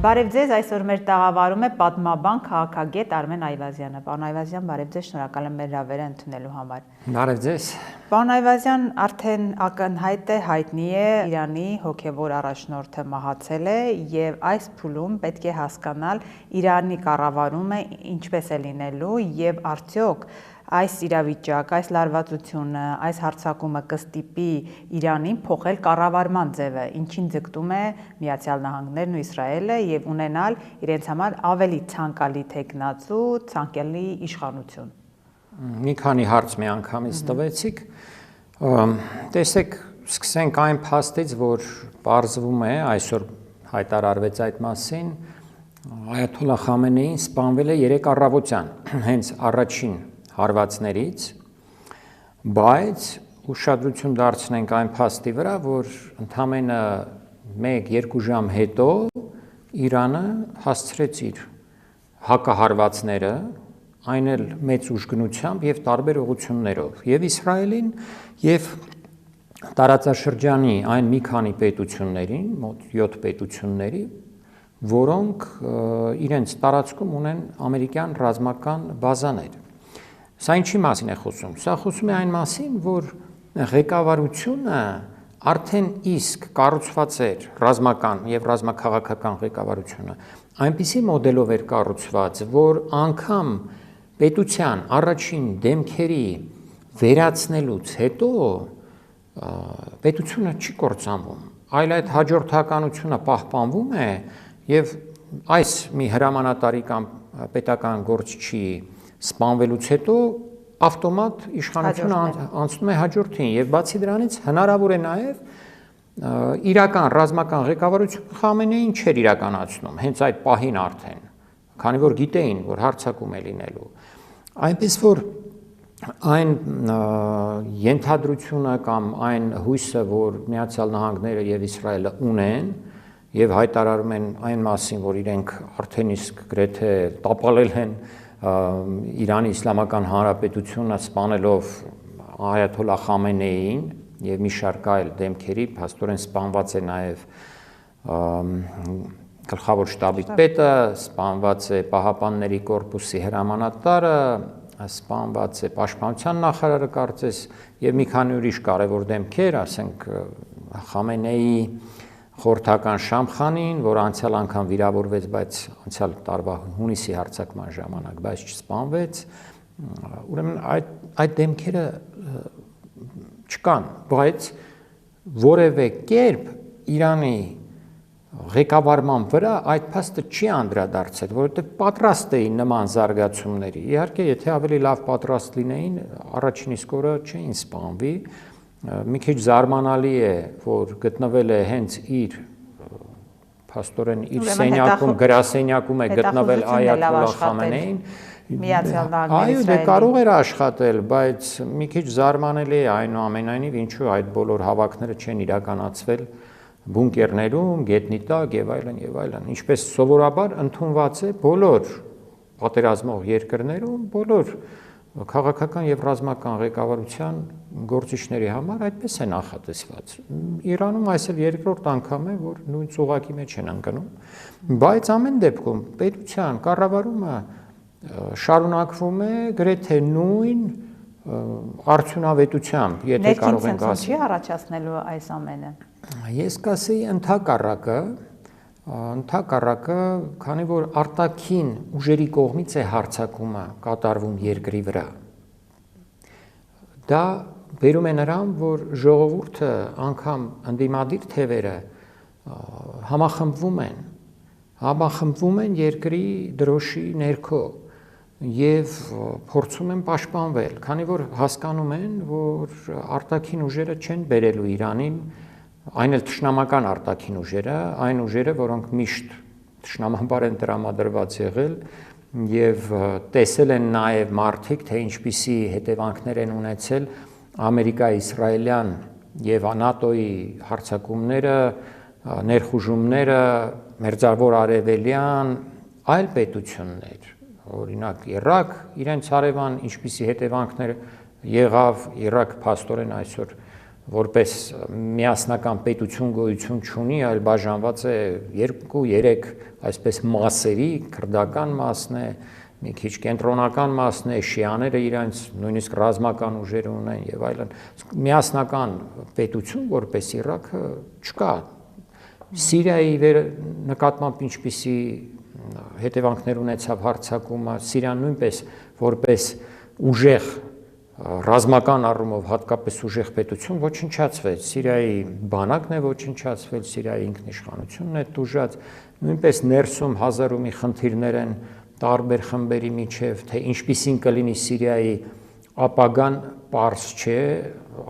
Բարև ձեզ, այսօր մեր տաղավարում է պատմաբան քաղաքագետ Արմեն Այվազյանը։ Պարոն Այվազյան, բարև ձեզ, շնորհակալ եմ մեր հրավերը ընդունելու համար։ Բարև ձեզ։ Պարոն Այվազյան, արդեն ակնհայտ է, հայտնի է, Իրանի հոգևոր առաջնորդը մահացել է եւ այս փուլում պետք է հասկանալ Իրանի կառավարումը ինչպես է լինելու եւ արդյոք այս իրավիճակ, այս լարվածությունը, այս հարձակումը կստիպի Իրանին փոխել կառավարման ձևը, ինչին ձգտում է Միացյալ Նահանգներն ու Իսրայելը եւ ունենալ իրենց համար ավելի ցանկալի թեկնածու, ցանկալի իշխանություն։ Մի քանի հարց մի անգամից տվեցիք։ Տեսեք, սկսենք այն փաստից, որ պարզվում է, այսօր հայտարարվեց այդ մասին, Այաթոլլահ Խամենեին սպանվել է 3 առավոտյան, հենց առաջին հարվածներից, բայց ուշադրություն դարձնենք այն փաստի վրա, որ ընդամենը 1-2 ժամ հետո Իրանը հասցրեց իր հակահարվածները, այն էլ մեծ ուժգնությամբ եւ տարբեր ուղղություններով, եւ Իսրայելին եւ տարածաշրջանի այն մի քանի պետություններին, մոտ 7 պետությունների, որոնք իրենց տարածքում ունեն ամերիկյան ռազմական բազաներ։ Սա ինչի մասին է խոսում։ Սա խոսում է այն մասին, որ ղեկավարությունը արդեն իսկ կառուցված էր ռազմական եւ ռազմաքաղաքական ղեկավարությունը այնպիսի մոդելով էր կառուցված, որ անգամ պետության առաջին դեմքերի վերացնելուց հետո պետությունը չի կործանվում, այլ այդ հաջորդականությունը պահպանվում է եւ այս մի հրամանատարի կամ պետական գործչի սպանվելուց հետո ավտոմատ իշխանությունը անցնում է հաջորդին եւ բացի դրանից հնարավոր է նաեւ իրական ռազմական ղեկավարությունը Խամենեին չէր իրականացնում հենց այդ պահին արդեն, քանի որ գիտեին, որ հարձակում է լինելու։ Այնպես որ այն ենթադրությունը կամ այն հույսը, որ Միացյալ Նահանգները եւ Իսրայելը ունեն եւ հայտարարում են այն մասին, որ իրենք արդեն իսկ գրեթե տապալել են Իրանի Իսլամական Հանրապետությունը սպանելով Այաթոլլահ Խամենեիին եւ մի շարք այլ դեմքերի, փաստորեն սպանված է նաեւ գլխավոր շտաբի պետը, սպանված է Պահապանների կորպուսի հրամանատարը, սպանված է Պաշտպանության նախարարը կարծես եւ մի քանի ուրիշ կարեւոր դեմքեր, ասենք Խամենեիի խորհրդական Շամխանին, որ անցյալ անգամ վիրավորվեց, բայց անցյալ տարվա հունիսի հարձակման ժամանակ, բայց չսպանվեց, ուրեմն այդ դեմքերը չկան, բայց որևէ կերպ Իրանի ղեկավարման վրա այդ փաստը չի անդրադարձել, որովհետև պատրաստ էին նման զարգացումների։ Իհարկե, եթե ավելի լավ պատրաստ լինեին, առաջին իսկ օրը չէին սպանվի։ Մի քիչ զարմանալի է, որ գտնվել է հենց իր փաստորեն իր սենյակում, գրասենյակում է գտնվել Այաթոլլահ Խամենեին։ Միացյալ Նահանգների Այո, դե կարող էր աշխատել, բայց մի քիչ զարմանալի է այնուամենայնիվ, ինչու այդ բոլոր հավաքները չեն իրականացվել բունկերներում, գետնի տակ եւ այլն եւ այլն։ Ինչպես սովորաբար ընդունված է բոլոր պատերազմող երկրներում, բոլոր քաղաքական եւ ռազմական ղեկավարության գործիչների համար այդպես է նախատեսված։ Իրանում այսօր երկրորդ անգամ է, որ նույն ծուղակի մեջ են ընկնում, բայց ամեն դեպքում պետության կառավարումը շարունակվում է գրեթե նույն արդյունավետությամբ, եթե կարող ենք ասել։ Չի առաջացնելու այս ամենը։ Ես կասեի ընդհակառակը, քանի որ արտաքին ուժերի կողմից է հարձակումը կատարվում երկրի վրա։ Դա բերում է նրան, որ ժողովուրդը անգամ ընդդիմադիր թևերը համախմբվում են երկրի դրոշի ներքո եւ փորձում են պաշտպանվել, քանի որ հասկանում են, որ արտաքին ուժերը չեն բերելու Իրանին, այն էլ թշնամական արտաքին ուժերը, այն ուժերը, որոնք միշտ թշնամանաբար են տրամադրված եղել եւ տեսել են նաեւ մարդիկ, թե ինչպիսի հետևանքներ են ունեցել Ամերիկա-իսրայելյան եւ ՆԱՏՕ-ի հարձակումները, ներխուժումները, Մերձավոր Արևելյան այլ պետություններ, օրինակ Իրաք, իրենց հարևան ինչպիսի հետևանքներ եղավ Իրաք փաստորեն այսօր որպես միասնական պետություն գոյություն չունի, այլ բաժանված է 2-3 այսպես մասերի, քրդական մասն է, մի քիչ կենտրոնական մասն է, շիաները իրենց նույնիսկ ռազմական ուժեր ունեն եւ այլն։ Միասնական պետություն որպես Իրաքը չկա։ Սիրիայի նկատմամբ ինչպիսի հետևանքներ ունեցավ հարձակումը, Սիրիան նույնպես որպես ուժեղ ռազմական առումով հատկապես ուժեղ պետություն ոչնչացվեց, Սիրիայի բանակն է ոչնչացվել, Սիրիայի ինքնիշխանությունն է տուժած, նույնպես ներսում հազար ու մի խնդիրներ են տարբեր խմբերի միջև, թե ինչպիսին կլինի Սիրիայի ապագան պարզ չէ,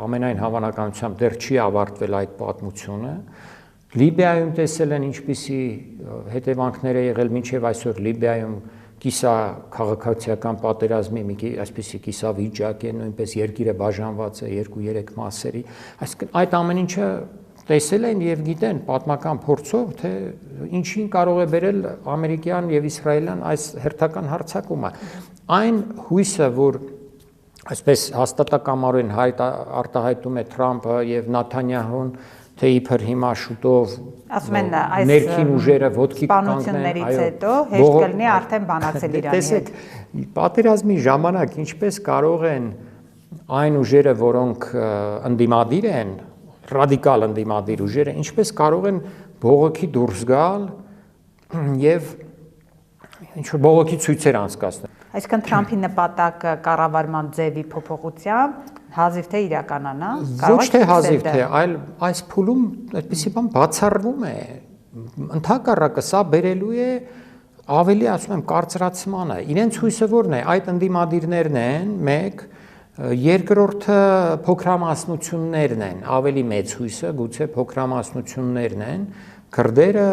ամենայն հավանականությամբ դեռ չի ավարտվել այդ պատմությունը։ Լիբիայում տեսել են ինչպիսի հետևանքներ է եղել մինչև այսօր Լիբիայում կիսա քաղաքացիական պատերազմի մի այսպիսի կիսավիճակ է, նույնպես երկիրը բաժանված է 2-3 մասերի, այսինքն այդ ամեն ինչը տեսել են եւ գիտեն պատմական փորձով, թե ինչին կարող է բերել ամերիկյան եւ իսրայելյան այս հերթական հարձակումը։ Այն հույսը, որ այսպես հաստատակամորեն արտահայտում է Թրամփը եւ Նեթանյահուն, թե իբր հիմա շուտով ներքին ուժերը ոտքի կանգնեն, հետո հեշտ կլինի արդեն բանակցել Իրանի հետ։ Պատերազմի ժամանակ ինչպես կարող են այն ուժերը, որոնք ընդդիմադիր են, ռադիկալ ընդդիմադիր ուժերը, ինչպես կարող են բողոքի դուրս գալ եւ ինչ-որ բողոքի ցույցեր անցկացնել։ Այսինքն Թրամփի նպատակը կառավարման ձևի փոփոխությամբ հազիվ թե իրականանա, ոչ թե հազիվ թե, այլ այս փուլում այդպիսի բան բացառվում է։ Ընդհակառակը սա բերելու է ավելի, ասում եմ, կարծրացմանը։ Իրենց հույսը որն է, այդ ընդդիմադիրներն են, մեկ, երկրորդը փոքրամասնություններն են, ավելի մեծ հույսը, գուցե փոքրամասնություններն են, քրդերը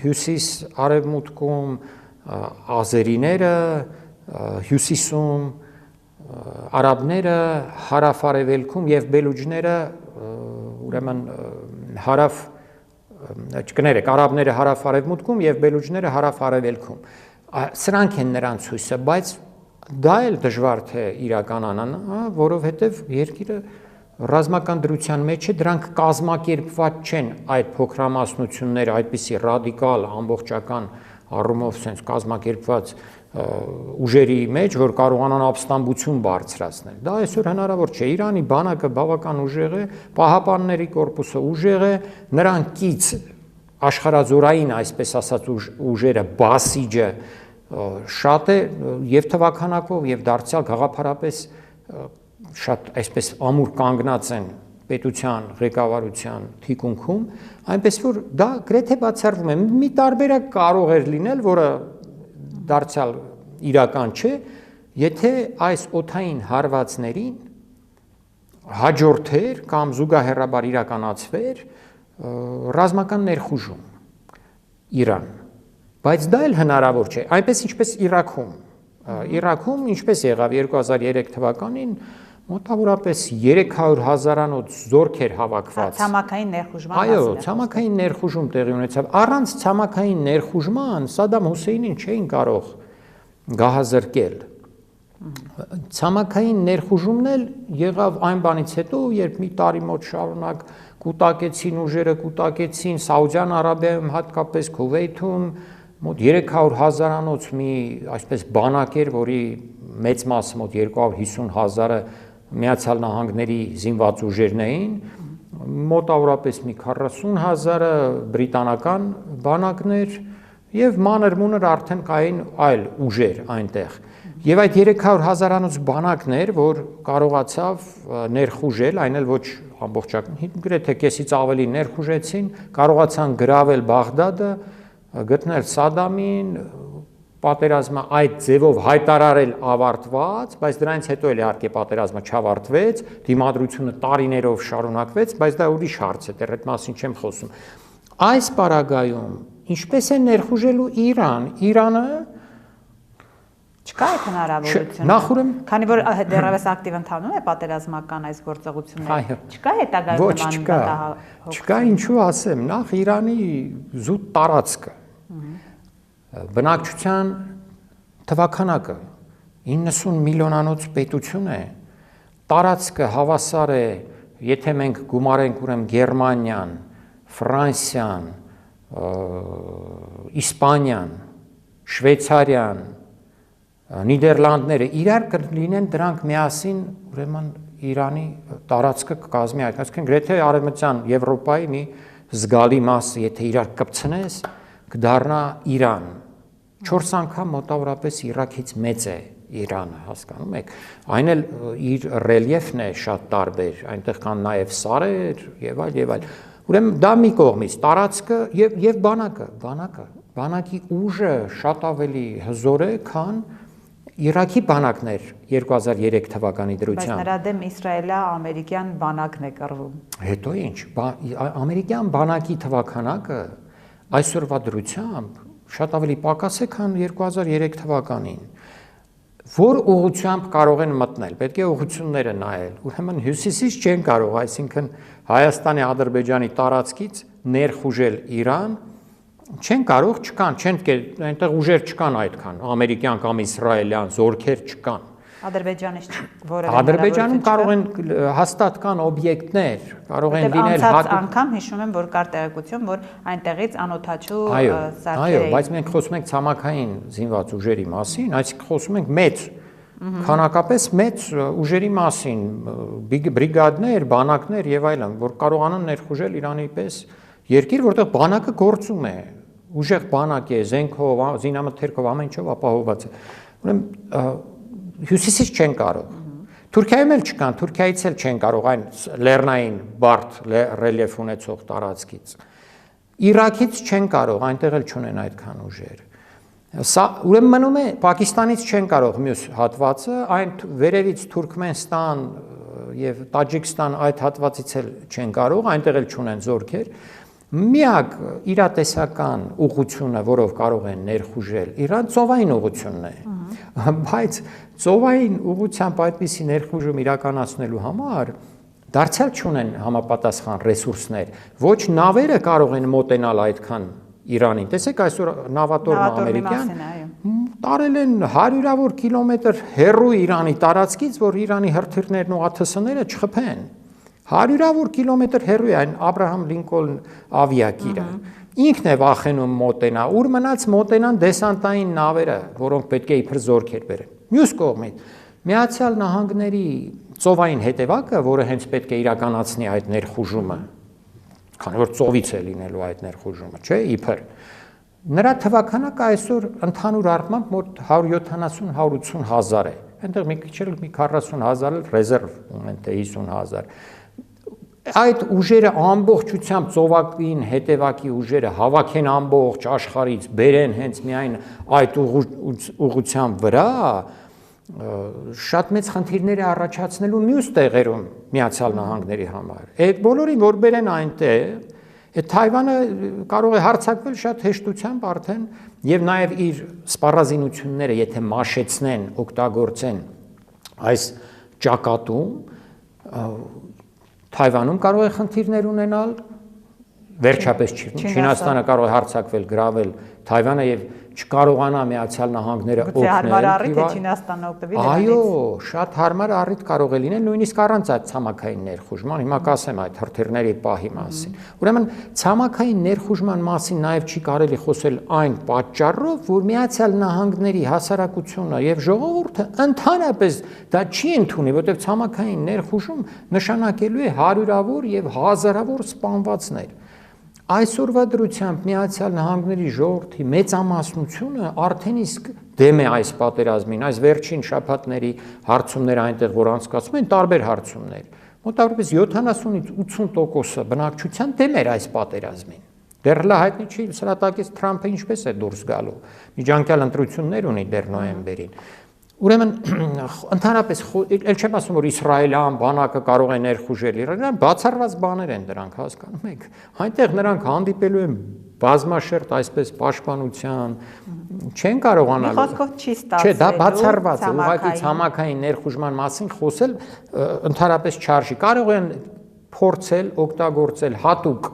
հյուսիս արևմուտքում, ազերիները հյուսիսում, արաբները հարավ-արևելքում եւ բելուջները ուրեմն չկներեք, արաբները հարավ-արևմուտքում եւ բելուջները հարավ-արևելքում։ Սրանք են նրանց հույսը, բայց դա էլ դժվար թե իրականանա, որովհետեւ երկիրը ռազմական դրության մեջ է, դրանք կազմակերպված չեն այդ փոքրամասնությունները, այդպիսի ռադիկալ ամբողջական առումով sense կազմակերպված ուժերի մեջ, որ կարողանան ապստամբություն բարձրացնել։ Դա այսօր հնարավոր չէ։ Իրանի բանակը բավական ուժեղ է, Պահապանների կորպուսը ուժեղ է, նրան կից աշխարհազորային, այսպես ասած, ուժերը բասիջը շատ է եւ թվականակով եւ դարձյալ գաղափարապես շատ այսպես ամուր կանգնած են պետության ղեկավարության թիկունքում, այնպես որ դա գրեթե բացառվում է։ Մի տարբերակ կարող էր լինել, որը դարձյալ իրական չէ, եթե այս օդային հարվածներին հաջորդեր կամ զուգահեռաբար իրականացվեր ռազմական ներխուժում Իրան, բայց դա էլ հնարավոր չէ, այնպես ինչպես Իրաքում ինչպես եղավ 2003 թվականին մոտավորապես 300,000-անոց զորք էր հավաքված։ Ցամաքային ներխուժման Այո, ցամաքային ներխուժում տեղի ունեցավ։ Առանց ցամաքային ներխուժման Սադամ Հուսեյնին չէին կարող գահազրկել։ Ցամաքային ներխուժումն էլ եղավ այն բանից հետո, երբ մի տարի մոտ շարունակ կուտակեցին ուժերը, կուտակեցին Սաուդյան Արաբիայում, հատկապես Քուվեյթում, մոտ 300,000-անոց մի այսպես բանակ էր, որի մեծ մասը մոտ 250,000-ը Միացյալ Նահանգների զինված ուժերն էին, մոտավորապես մի 40,000-ը բրիտանական բանակներ եւ մանր-մունր արդեն կային այլ ուժեր այնտեղ։ Եվ այդ 300,000-անոց բանակն էր, որ կարողացավ ներխուժել, այն էլ ոչ ամբողջական, գրեթե կեսից ավելի ներխուժեցին, կարողացան գրավել Բաղդադը, գտնել Սադամին, պատերազմը այդ ձևով հայտարարել ավարտված, բայց դրանից հետո էլ իհարկե պատերազմը չավարտվեց, դիմադրությունը տարիներով շարունակվեց, բայց դա ուրիշ հարց է, դեռ այդ մասին չեմ խոսում։ Այս պարագայում ինչպես է ներխուժելու Իրան, Իրանը չկա այդ հնարավորությունը։ Նախ քանի որ դեռևս ակտիվ ընթանում է պատերազմական այս գործողությունները, չկա հետագայում նման պատահարներ։ Չկա, ինչու ասեմ, նախ Իրանի զուտ տարածքը բնակչության թվականակը 90 միլիոնանոց պետություն է, տարածքը հավասար է եթե մենք գումարենք ուրեմն Գերմանիան, Ֆրանսիան, Իսպանիան, Շվեյցարիան, Նիդերլանդները իրար կլինեն դրանք միասին ուրեմն Իրանի տարածքը կկազմի այդ, այսինքն գրեթե արևմտյան Եվրոպայի մի զգալի մասը, եթե իրար կպցնես, կդառնա Իրան։ 4 անգամ մոտավորապես Իրաքից մեծ է Իրանը, հասկանում եք։ Այն էլ իր ռելիեֆն է շատ տարբեր, այնտեղ կան նաև սարեր եւ այլ։ Ուրեմն դա մի կողմից տարածքը եւ բանակի ուժը շատ ավելի հզոր է, քան Իրաքի բանակներ 2003 թվականի դրությամբ։ Բայց նրա դեմ իսրայելա-ամերիկյան բանակն է կռվում։ Հետո ինչ, ամերիկյան բանակի թվականակը այսօրվա դրությամբ շատ ավելի պակաս է, քան 2003 թվականին։ Որ ուղղությամբ կարող են մտնել, պետք է ուղղությունները նայել։ Ուրեմն հյուսիսից չեն կարող, այսինքն Հայաստանի, Ադրբեջանի տարածքից ներխուժել Իրան, չեն կարող, չկան, այնտեղ ուժեր չկան այդքան, ամերիկյան կամ իսրայելյան զորքեր չկան։ Ադրբեջանից Ադրբեջանում կարող են հաստատ կան օբյեկտներ, կարող են լինել հատուկ անգամ հիշում եմ, որ կար տեղեկություն, որ այնտեղից անօթաչու սարքեր Այո, բայց մենք խոսում ենք ցամաքային զինված ուժերի մասին, այսինքն խոսում ենք մեծ, քանակապես մեծ ուժերի մասին, բրիգադներ, բանակներ եւ այլն, որ կարողանան ներխուժել Իրանի պես երկիր, որտեղ բանակը գործում է, ուժեղ բանակ է, զենքով, զինամթերքով, ամեն ինչով ապահովված է։ Ուրեմն հյուսիսից չեն կարող։ Թուրքիայում էլ չկան, Թուրքիայից էլ չեն կարող այն լեռնային բարդ ռելիեֆ ունեցող տարածքից։ Իրաքից չեն կարող, այնտեղ էլ չունեն այդքան ուժեր։ Սա ուրեմն մնում է Պակիստանից չեն կարող մյուս հատվածը, այն վերևից Թուրքմենստան եւ Տաջիկստան այդ հատվածից էլ չեն կարող, այնտեղ էլ չունեն զորքեր։ Միակ իրատեսական ուղղությունը, որով կարող են ներխուժել Իրան, ծովային ուղղությունն է։ Բայց ծովային ուղղությամբ այդպիսի ներխուժում իրականացնելու համար դարձյալ չունեն համապատասխան ռեսուրսներ։ Ոչ նավերը կարող են մոտենալ այդքան Իրանին։ Տեսեք, այսօր նավատորմը ամերիկյան տարել են հարյուրավոր կիլոմետր հեռու Իրանի տարածքից, որ Իրանի հրթիռներն ու ԱԹՍ-ները չխփեն։ Հարյուրավոր կիլոմետր հեռու է այն Աբրահամ Լինկոլն ավիակիրը։ Ինքն է վախենում մոտենա, ուր մնաց մոտենան դեսանտային նավերը, որոնք պետք է իբր զորքեր բերեն։ Մյուս կողմից Միացյալ Նահանգների ծովային հետևակը, որը հենց պետք է իրականացնի այդ ներխուժումը, քանի որ ծովից է լինելու այդ ներխուժումը, չէ՞, իբր։ Նրա թվականակը այսօր ընդհանուր առմամբ մոտ 170-180 հազար է։ Այնտեղ մի քիչ էլ մի 40 հազար էլ ռեզերվ ունեն, թե 50 հազար։ Այդ ուժերը ամբողջությամբ ծովային հետևակի ուժերը հավաքեն ամբողջ աշխարհից, բերեն հենց միայն այդ ուղղությամբ վրա, շատ մեծ խնդիրներ է առաջացնելու մյուս տեղերում Միացյալ Նահանգների համար։ Այդ բոլորին որ բերեն այնտեղ, այդ Թայվանը կարող է հարձակվել շատ հեշտությամբ արդեն եւ նաեւ իր սպառազինությունները, եթե մաշեցնեն, օգտագործեն այս ճակատում, Թայվանում կարող է խնդիրներ ունենալ, վերջապես Չինաստանը կարող է հարձակվել, գրավել Թայվանը եւ չկարողանա Միացյալ Նահանգները օգնել։ Հարմար առիթ է Չինաստանը օգտվել դրանից։ Այո, շատ հարմար առիթ կարող է լինել, նույնիսկ առանց այդ ցամաքային ներխուժման, հիմա կասեմ այդ հրթիռների պահի մասին։ Ուրեմն ցամաքային ներխուժման մասին նաեւ չի կարելի խոսել այն պատճառով, որ Միացյալ Նահանգների հասարակությունը եւ ժողովուրդը ընդհանրապես դա չի ընդունի, որտեղ ցամաքային ներխուժում նշանակելու է հարյուրավոր եւ հազարավոր սպանվածներ։ Այսօրվա դրությամբ Միացյալ Նահանգների ժողովրդի մեծամասնությունը արդեն իսկ դեմ է այս պատերազմին, այս վերջին շաբաթների հարցումները այնտեղ որ անցկացվում են, տարբեր հարցումներ։ Մոտավորապես 70-ից 80% բնակչության դեմ էր այս պատերազմին։ Դեռ հայտնի չի սրա տակից Թրամփը ինչպես է դուրս գալու։ Միջանկյալ ընտրություններ ունի դեռ նոյեմբերին։ Ուրեմն ընդհանրապես ել չեմ ասում որ իսրայելյան բանակը կարող է ներխուժել Իրան, բացառված բաներ են դրանք, հասկանում եք։ Այնտեղ նրանք հանդիպելու են բազմաշերտ այսպես պաշտպանության, չեն կարողանալ։ Մի խոսքով չի ստացվելու։ Չէ, դա բացառված է, ուղղակի ցամաքային ներխուժման մասին խոսել ընդհանրապես չարժի։ Կարող են փորձել օգտագործել հատուկ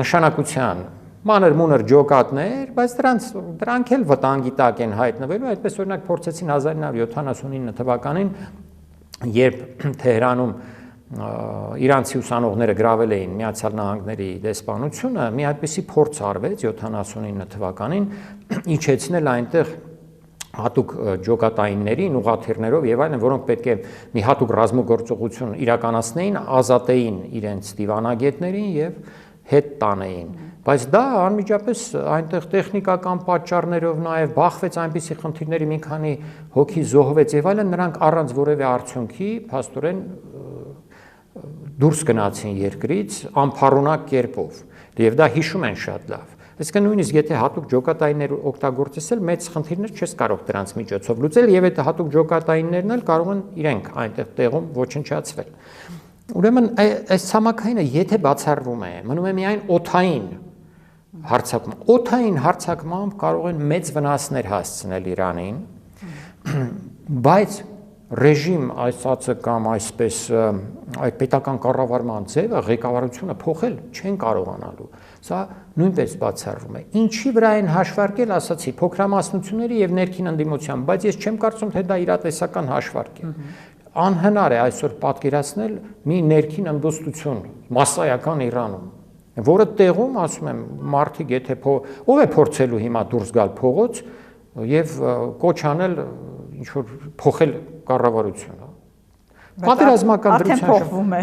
նշանակության մանր-մունր ջոկատներ, բայց դրանք էլ վտանգի տակ են հայտնվելու, այդպես օրինակ փորձեցին 1979 թվականին, երբ Թեհրանում իրանցի ուսանողները գրավել էին Միացյալ Նահանգների դեսպանությունը, մի այդպիսի փորձ արվեց 79 թվականին իջեցնել այնտեղ հատուկ ջոկատայիններին, ուղղաթիռներով եւ այլն, որոնք պետք է մի հատուկ ռազմագործողություն իրականացնեին, ազատեին իրենց դիվանագետներին եւ հետ տանեին։ Բայց դա անմիջապես այնտեղ տեխնիկական պատճառներով նաեւ բախվեց այնպիսի խնդիրների, մի քանի հոգի զոհվեց եւ այլն, նրանք առանց որևէ արդյունքի փաստորեն դուրս գնացին երկրից անփառունակ կերպով։ Եվ դա հիշում են շատ լավ։ Այսինքն նույնիսկ եթե հատուկ ջոկատայիններ օգտագործել, մեծ խնդիրներ չես կարող դրանց միջոցով լուծել եւ այդ հատուկ ջոկատայիններն էլ կարող են իրենք այնտեղ տեղում ոչնչացվել։ Ուրեմն այս ցամաքայինը եթե բացառվում է, մնում է միայն օդային հարձակում։ Օդային հարձակմամբ կարող են մեծ վնասներ հասցնել Իրանին, բայց ռեժիմ այսածը կամ այսպես այդ պետական կառավարման ձևը ղեկավարությունը փոխել չեն կարողանալու։ Սա նույնպես բացառվում է։ Ինչի վրա են հաշվարկել, ասացի, փոքրամասնությունների եւ ներքին ընդդիմության, բայց ես չեմ կարծում, թե դա իրատեսական հաշվարկ է։ Անհնար է այսօր պատկերացնել մի ներքին ըմբոստություն մասսայական Իրանում, որը տեղում, ասում եմ, մարդիկ եթե ով է փորձելու հիմա դուրս գալ փողոց եւ կոչ անել ինչ որ փոխել կառավարությունը։ Պատերազմական դրության փոխվում է,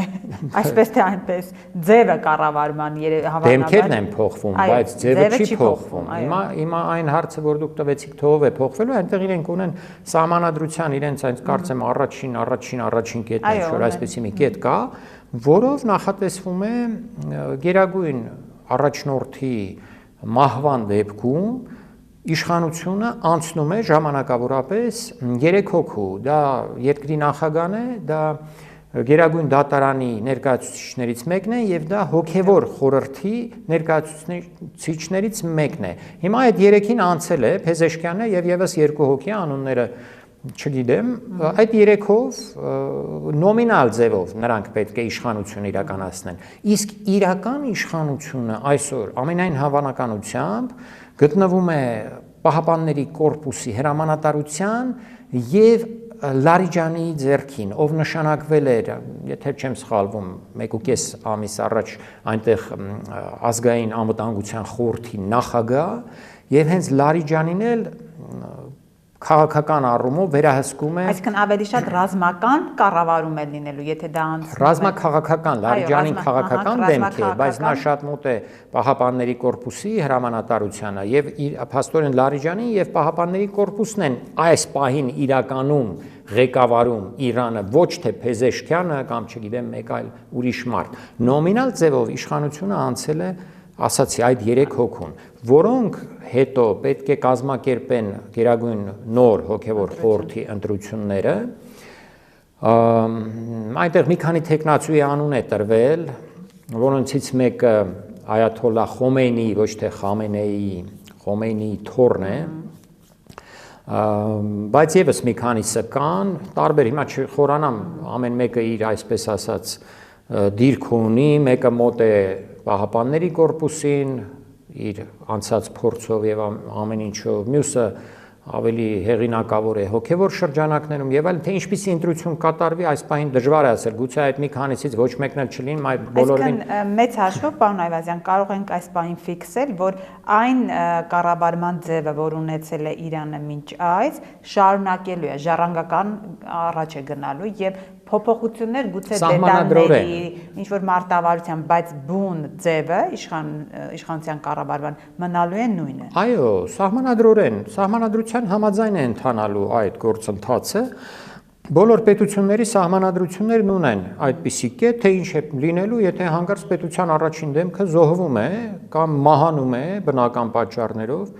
այսպես թե այնպես, ձևը կառավարման հավանաբար դեմքերն են փոխվում, բայց ձևը չի փոխվում։ Հիմա այն հարցը, որ դուք տվեցիք, թե ով է փոխվելու, այնտեղ իրենք ունեն սահմանադրության իրենց այն կարծեմ առաջին կետն է, որ այսպեսի մի կետ կա, որով նախատեսվում է գերագույն առաջնորդի մահվան դեպքում իշխանությունը անցնում է ժամանակավորապես 3 հոգու, դա երկրի նախագահն է, դա գերագույն դատարանի ներկայացուցիչներից մեկն է եւ դա հոգեվոր խորհրդի ներկայացուցիչներից մեկն է։ Հիմա այդ 3-ին անցել է Փեզեշքյանն եւ եւս 2 հոգի անունները չգիտեմ, այդ 3-ով նոմինալ ձևով նրանք պետք է իշխանություն իրականացնեն։ Իսկ իրական իշխանությունը այսօր ամենայն հավանականությամբ գտնվում է Պահապանների կորպուսի հրամանատարության եւ Լարիջանի ձեռքին, ով նշանակվել էր, եթե չեմ սխալվում, 1.5 ամիս առաջ այնտեղ ազգային անվտանգության խորհրդի նախագահ եւ հենց Լարիջանին էլ քաղաքական առումով վերահսկում է։ Այսինքն ավելի շատ ռազմական կառավարում է լինելու, եթե դա ռազմաքաղաքական, Լարիջանին քաղաքական դեմք է, բայց նա շատ մոտ է Պահապանների կորպուսի հրամանատարությանը եւ փաստորեն Լարիջանին եւ Պահապանների կորպուսն են այս պահին իրականում ղեկավարում Իրանը, ոչ թե Փեզեշքյանը կամ չգիտեմ մեկ այլ ուրիշ մարդ։ Նոմինալ ձևով իշխանությունը անցել է, ասացի, այդ 3 հոգուն, որոնք հետո պետք է կազմակերպեն գերագույն նոր հոգևոր խորհրդի ընտրությունները, այնտեղ մի քանի տեխնացուի անուն է տրվել, որոնցից մեկը Այաթոլլահ Խոմեյնի, ոչ թե Խոմեյնիի թոռն է, բայց եւս մի քանիսը կան, տարբեր, հիմա չխորանամ, ամեն մեկը իր այսպես ասած դիրք ունի, մեկը մոտ է Պահապանների կորպուսին, իր անցած փորձով եւ ամեն ինչով, մյուսը ավելի հեղինակավոր է հոգեվոր շրջանակներում եւ այլն, թե ինչպիսի ընտրություն կատարվի, այս պահին դժվար է ասել, գուցե այդ մի քանիսից ոչ մեկն էլ չլինի, այլ բոլորին։ Այսինքն մեծ հաշվով, պարոն Այվազյան, կարող ենք այս պահին ֆիքսել, որ այն կառավարման ձևը, որ ունեցել է Իրանը մինչ այս, շարունակելու է, ժառանգական առաջ է գնալու եւ փոփոխություններ գուցե դետալների, ինչ որ մարտավարության, բայց բուն ձևը իշխանության կառավարման մնալու է նույնը։ Այո, սահմանադրության համաձայն է ընթանալու այդ գործընթացը։ Բոլոր պետությունների սահմանադրություններն ունեն այդպիսի կետ, թե ինչ է լինելու, եթե հանկարծ պետության առաջին դեմքը զոհվում է կամ մահանում է բնական պատճառներով,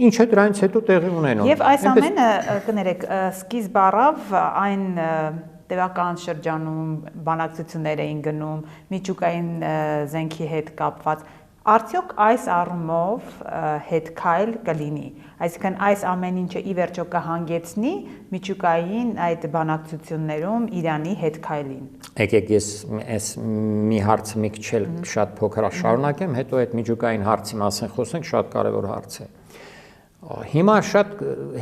ինչը դրանից հետո տեղի ունենում։ Եվ այս ամենը, կներեք, սկիզբ առավ այն տևական շրջանում բանակցություններ էին գնում միջուկային զենքի հետ կապված, արդյոք այս առումով հետքայլ կլինի, այսինքն այս ամեն ինչը ի վերջո կհանգեցնի միջուկային այդ բանակցություններում Իրանի հետքայլին։ Եկեք ես մի հարցը մի քիչ շատ փոքր շարունակեմ, հետո այդ միջուկային հարցի մասին խոսենք, շատ կարևոր հարց է։ Հիմա շատ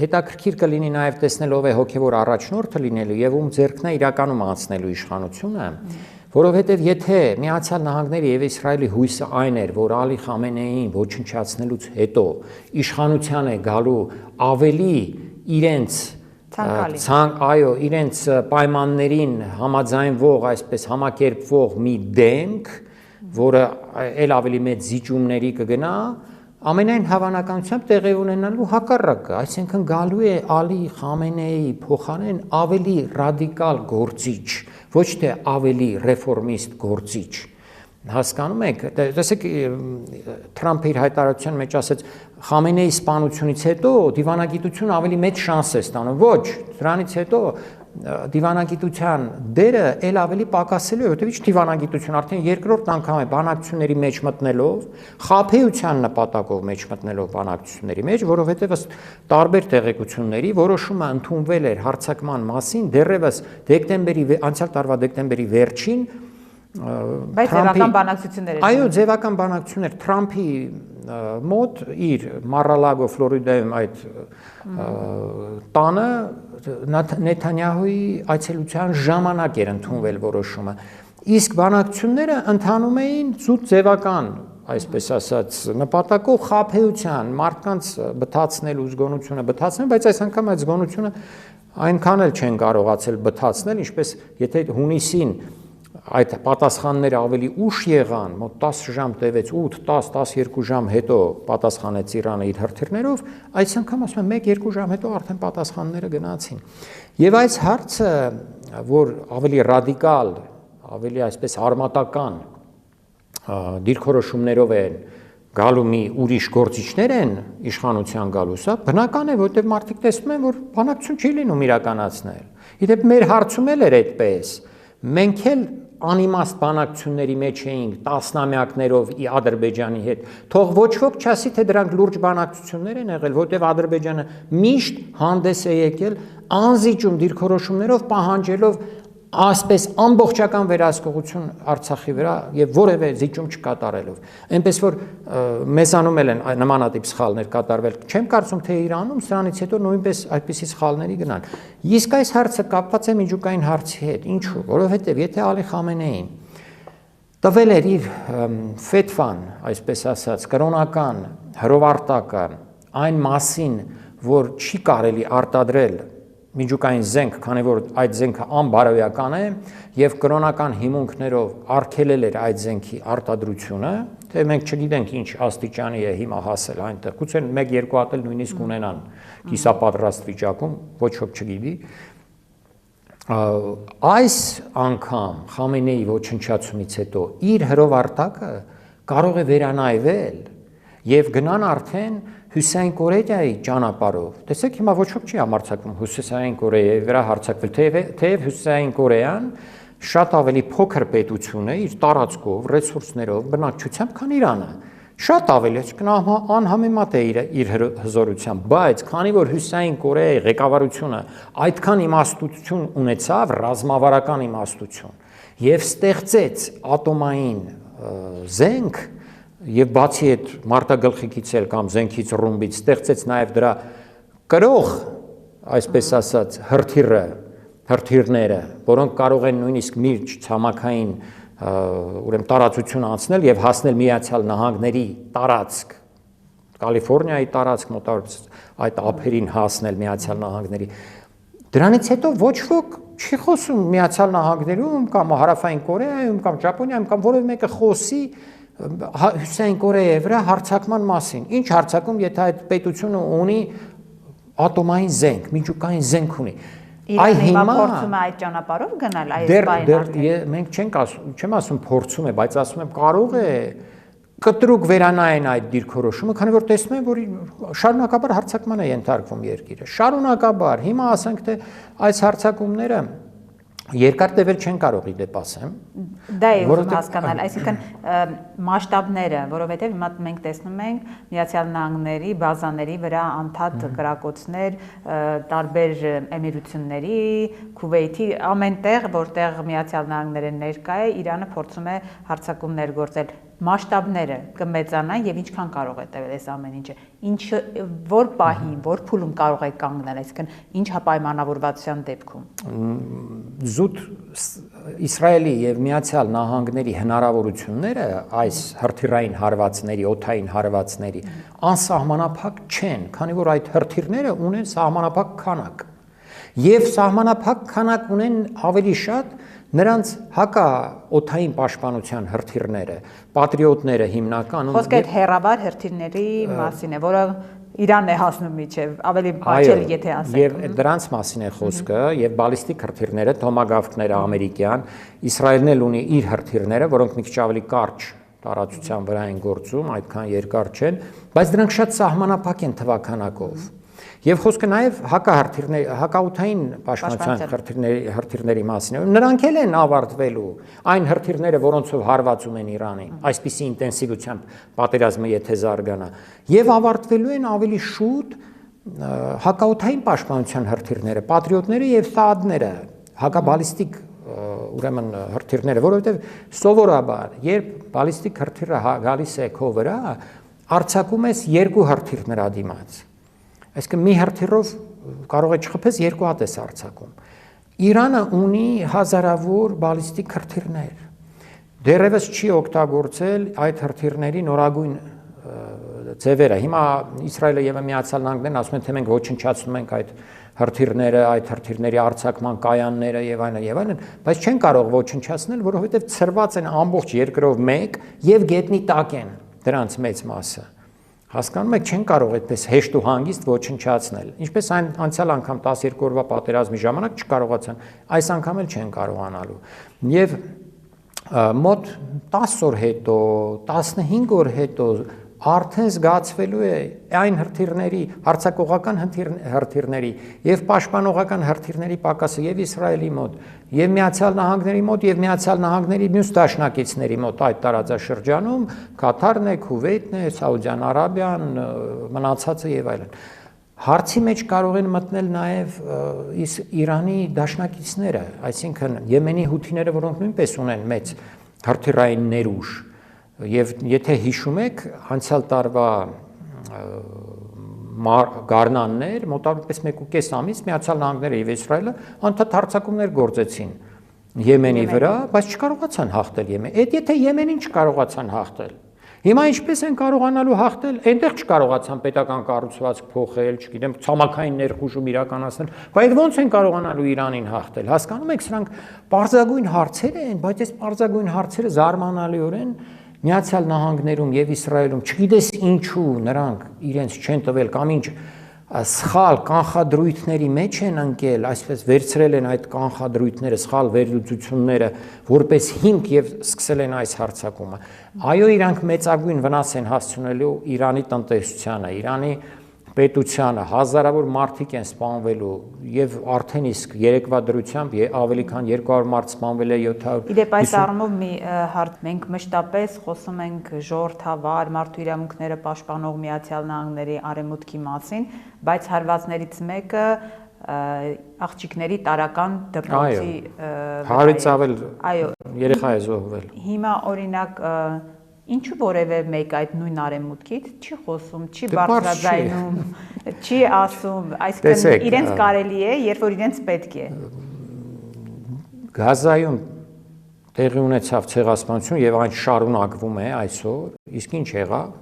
հետաքրքիր կլինի նաև տեսնել ով է հոգևոր առաջնորդը լինելու եւ ում ձեռքն է իրականում անցնելու իշխանությունը, որովհետեւ եթե Միացյալ Նահանգների եւ Իսրայելի հույսը այն էր, որ Ալի Խամենեին ոչնչացնելուց հետո իշխանության է գալու ավելի իրենց իրենց պայմաններին համաձայնվող, այսպես համակերպվող մի դեմք, որը ել ավելի մեծ զիջումների կգնա, ամենայն հավանականությամբ տեղի ունենալու հակառակը, այսինքն գալու է Ալի Խամենեի փոխարեն ավելի ռադիկալ գործիչ, ոչ թե ավելի ռեֆորմիստ գործիչ։ Հասկանում եք, տեսեք Թրամփը իր հայտարարության մեջ ասաց Խամենեի սպանությունից հետո դիվանագիտությունը ավելի մեծ շանս է ստանում։ Ոչ, դրանից հետո դիվանագիտության դերը ել ավելի պակասելու է, որտեղ դիվանագիտություն արդեն երկրորդ անգամ է բանակցությունների մեջ մտնելով, խաբեության նպատակով մեջ մտնելով բանակցությունների մեջ, որովհետև ըստ տարբեր տեղեկությունների որոշումը ընդունվել էր հարձակման մասին դեռևս անցյալ տարվա դեկտեմբերի վերջին բայց ձևական բանակցություններ այո, ձևական բանակցություններ Թրամփի մոտ իր Մար-a-Lago Ֆլորիդայում այդ տանը Նեթանյահուի այցելության ժամանակ էր ընդունվել որոշումը։ Իսկ բանակցությունները ընթանում էին զուտ ձևական, այսպես ասած, նպատակով խաբեության, մարդկանց բթացնելու զգոնությունը բթացնել, բայց այս անգամ այդ զգոնությունը այնքան էլ չեն կարողացել բթացնել, ինչպես եթե հունիսին այդ պատասխանները ավելի ուշ եղան, մոտ 10 ժամ տևեց, 8, 10, 12 ժամ հետո պատասխանեց Իրանը իր հրթիռներով, այս անգամ ասում եմ 1-2 ժամ հետո արդեն պատասխանները գնացին։ Եվ այս հարցը, որ ավելի ռադիկալ, ավելի այսպես արմատական դիրքորոշումներով են գալու մի ուրիշ գործիչներ են իշխանության գալու, սա բնական է, որովհետև մարդիկ տեսնում են, որ բանակցություն չի լինում իրականացնել։ Իդեպ մեր հարցում էլ էր այդպես։ Մենք էլ անիմաստ բանակցությունների մեջ էինք տասնամյակներով Ադրբեջանի հետ։ Թող ոչ ոք չասի, թե դրանք լուրջ բանակցություններ են եղել, որտեղ Ադրբեջանը միշտ հանդես է եկել անզիջում դիրքորոշումներով, պահանջելով ասպես ամբողջական վերահսկողություն Արցախի վրա եւ որևէ զիջում չկատարելով։ Այնպես որ մեզանում էլ են նմանատիպ սխալներ կատարվել։ Չեմ կարծում, թե Իրանում սրանից հետո նույնպես այդպիսի սխալների գնան։ Իսկ այս հարցը կապված է միջուկային հարցի հետ։ Ինչու՞։ Որովհետեւ եթե Ալի Խամենեին տվել էր իր ֆեթվան, այսպես ասած, կրոնական հրովարտակը այն մասին, որ չի կարելի արտադրել միջուկային զենք, քանի որ այդ զենքը անբարոյական է եւ կրոնական հիմունքներով արգելել էր այդ զենքի արտադրությունը, թե մենք չգիտենք ինչ աստիճանի է հիմա հասել այնտեղ, գուցե 1-2 հատ էլ նույնիսկ ունենան կիսապատրաստ վիճակում, ոչ ոք չգիտի։ Այս անգամ Խամենեի ոչնչացումից հետո իր հրովարտակը կարող է վերանայվել եւ գնան արդեն Հյուսիսային Կորեայի ճանապարհով։ Տեսեք, հիմա ոչ ոք չի համարձակվում Հյուսիսային Կորեայի վրա հարձակվել, թեև Հյուսիսային Կորեան շատ ավելի փոքր պետություն է իր տարածքով, ռեսուրսներով, բնակչությամբ, քան Իրանը։ Շատ ավելի, անհամեմատ է իր հզորությամբ, բայց քանի որ Հյուսիսային Կորեայի ղեկավարությունը այդքան իմաստություն ունեցավ, ռազմավարական իմաստություն, եւ ստեղծեց ատոմային զենք, եւ բացի այդ մարտագլխիկից էլ կամ զենքից ռումբից ստեղծեց նաեւ դրա կրող, այսպես ասած, հրթիռները, որոնք կարող են նույնիսկ միրջ ցամաքային ուրեմն տարածություն անցնել եւ հասնել Միացյալ Նահանգների տարածք, Կալիֆոռնիայի տարածք, մոտավորապես այդ ափերին հասնել Միացյալ Նահանգների։ Դրանից հետո ոչ ոք չի խոսում Միացյալ Նահանգներում կամ Հարավային Կորեայում կամ Ճապոնիայում կամ որևէ մեկը խոսի Հյուսիսային Կորեայի վրա հարձակման մասին։ Ինչ հարձակում, եթե այդ պետությունը ունի ատոմային զենք, միջուկային զենք ունի։ Իրանը հիմա փորձում է այդ ճանապարհով գնալ այս բանը։ Մենք չեմ ասում փորձում է, բայց ասում եմ կարող է կտրուկ վերանայեն այդ դիրքորոշումը, քանի որ տեսնում են, որ շարունակաբար հարձակման է ենթարկվում երկիրը։ Շարունակաբար, հիմա ասենք թե այս հարձակումները երկար տևել չեն կարող իդեպ ասեմ։ Դա է ուզում հասկանալ, այսինքն մասշտաբները, որովհետև հիմա մենք տեսնում ենք Միացյալ Նահանգների բազաների վրա անդադ կրակոցներ, տարբեր էմիրությունների, Քուվեյթի, ամենտեղ, որտեղ Միացյալ Նահանգները ներկա է, Իրանը փորձում է հարձակումներ գործել։ մասշտաբները կմեծանան եւ ինչքան կարող է տևել այս ամեն ինչը, ինչը որ պահին, որ փուլում կարող է կանգնել, այսինքն ինչ պայմանավորվածության դեպքում։ Զուտ Իսրայելի եւ Միացյալ Նահանգների հնարավորությունները այս հրթիռային հարվածների, օդային հարվածների անսահմանափակ չեն, քանի որ այդ հրթիռները ունեն սահմանափակ քանակ։ Եվ սահմանափակ քանակ ունեն ավելի շատ նրանց հակաօդային պաշտպանության հրթիռները, պատրիոտները հիմնականում։ Խոսքը այդ հեռավար հրթիռների մասին է, որը Իրանն է հասնում միջև, ավելի բաչել եթե ասենք։ Եվ դրանց մասին է խոսքը, եւ բալիստիկ հրթիռները, թոմագավքները ամերիկյան, Իսրայելն էլ ունի իր հրթիռները, որոնք մի քիչ ավելի կարճ տարածության վրա են գործում, այդքան երկար չեն, բայց դրանք շատ սահմանափակ են թվականակով։ Եվ խոսքը նաև հակաօդային պաշտպանության հրթիռների մասին է։ Նրանք էլ են ավարտվելու այն հրթիռները, որոնցով հարվածում են Իրանին, այսպիսի ինտենսիվությամբ պատերազմը եթե զարգանա, եւ ավարտվելու են ավելի շուտ հակաօդային պաշտպանության հրթիռները, պատրիոտները եւ ՍԱԴ-ները, հակաբալիստիկ ուրեմն հրթիռները, որովհետեւ սովորաբար, երբ բալիստիկ հրթիռը գալիս է քո վրա, արձակում ես երկու հրթիռ նրա դիմաց։ Այսինքն մի հրթիռով կարող է չխփես երկու հատ ես արձակում։ Իրանը ունի հազարավոր բալիստիկ հրթիռներ։ Դեռևս չի օգտագործել այդ հրթիռների նորագույն ձևերը։ Հիմա Իսրայելը եւ Միացյալ Նահանգներն ասում են, թե մենք ոչնչացնում ենք այդ հրթիռները, այդ հրթիռների արձակման կայանները եւ այլն, բայց չեն կարող ոչնչացնել, որովհետեւ ցրված են ամբողջ երկրով մեկ եւ գետնի տակ են դրանց մեծ մասը։ Հասկանում եք, չեն կարող այդպես հեշտ ու հանգիստ ոչնչացնել։ Ինչպես անցյալ անգամ 12 օրվա պատերազմի ժամանակ չկարողացան, այս անգամ էլ չեն կարողանալու։ Եվ մոտ 10 օր հետո, 15 օր հետո արդեն զգացվելու է այն հրթիռների, հարձակողական հրթիռների եւ պաշտպանողական հրթիռների պակասը եւ Իսրայելի մոտ, եւ Միացյալ Նահանգների մոտ եւ Միացյալ Նահանգների մյուս դաշնակիցների մոտ այդ տարածաշրջանում, Կատարն է, Քուվեյթն է, Սաուդյան Արաբիան, մնացածը եւ այլն։ Հարցի մեջ կարող են մտնել նաեւ Իրանի դաշնակիցները, այսինքն Եմենի հութիները, որոնք նույնպես ունեն մեծ հրթիռային ներուժ։ Եվ եթե հիշում եք, անցյալ տարվա գարնաններ, մոտավորապես 1.5 ամիս Միացյալ Նահանգները եւ Իսրայելը անդադ հարձակումներ գործեցին Եմենի վրա, բայց չկարողացան հաղթել Եմեն։ Այդ եթե Եմենին չկարողացան հաղթել, հիմա ինչպես են կարողանալու հաղթել, այնտեղ չկարողացան պետական կառուցվածք փոխել, չգիտեմ, ցամաքային ներխուժում իրականացնել, բայց ոնց են կարողանալու Իրանին հաղթել։ Հասկանում եք, սրանք պարզագույն հարցեր են, բայց այս պարզագույն հարցերը զարմանալիորեն Միացյալ Նահանգներում եւ Իսրայելում չգիտես ինչու նրանք իրենց չեն տվել կամ ինչ սխալ կանխադրույթների մեջ են ընկել, այսպես վերցրել են այդ կանխադրույթները, սխալ վերլուծությունները որպես հիմք եւ սկսել են այս հարձակումը։ Այո, իրանք մեծագույն վնաս են հասցնելու Իրանի տնտեսությանը, Իրանի պետությանը, հազարավոր մարդիկ են սպանվելու եւ արդեն իսկ երեկվա դրությամբ ավելի քան 200 մարդ սպանվել է 700։ Իդեպ այս առումով մի հարց մենք մշտապես խոսում ենք ժողովրդավար մարդու իրավունքները պաշտպանող Միացյալ Նահանգների արևմուտքի մասին, բայց հարվածներից մեկը աղջիկների տարական դպրոցի 100-ից ավել երեխա է զոհվել։ Հիմա օրինակ ինչու որևէ մեկ այդ նույն արևմուտքից չի խոսում, չի բարձրաձայնում, չի ասում, այսինքն իրենց կարելի է, երբ որ իրենց պետք է։ Գազայում տեղի ունեցավ ցեղասպանություն եւ այն շարունակվում է այսօր, իսկ ինչ եղավ,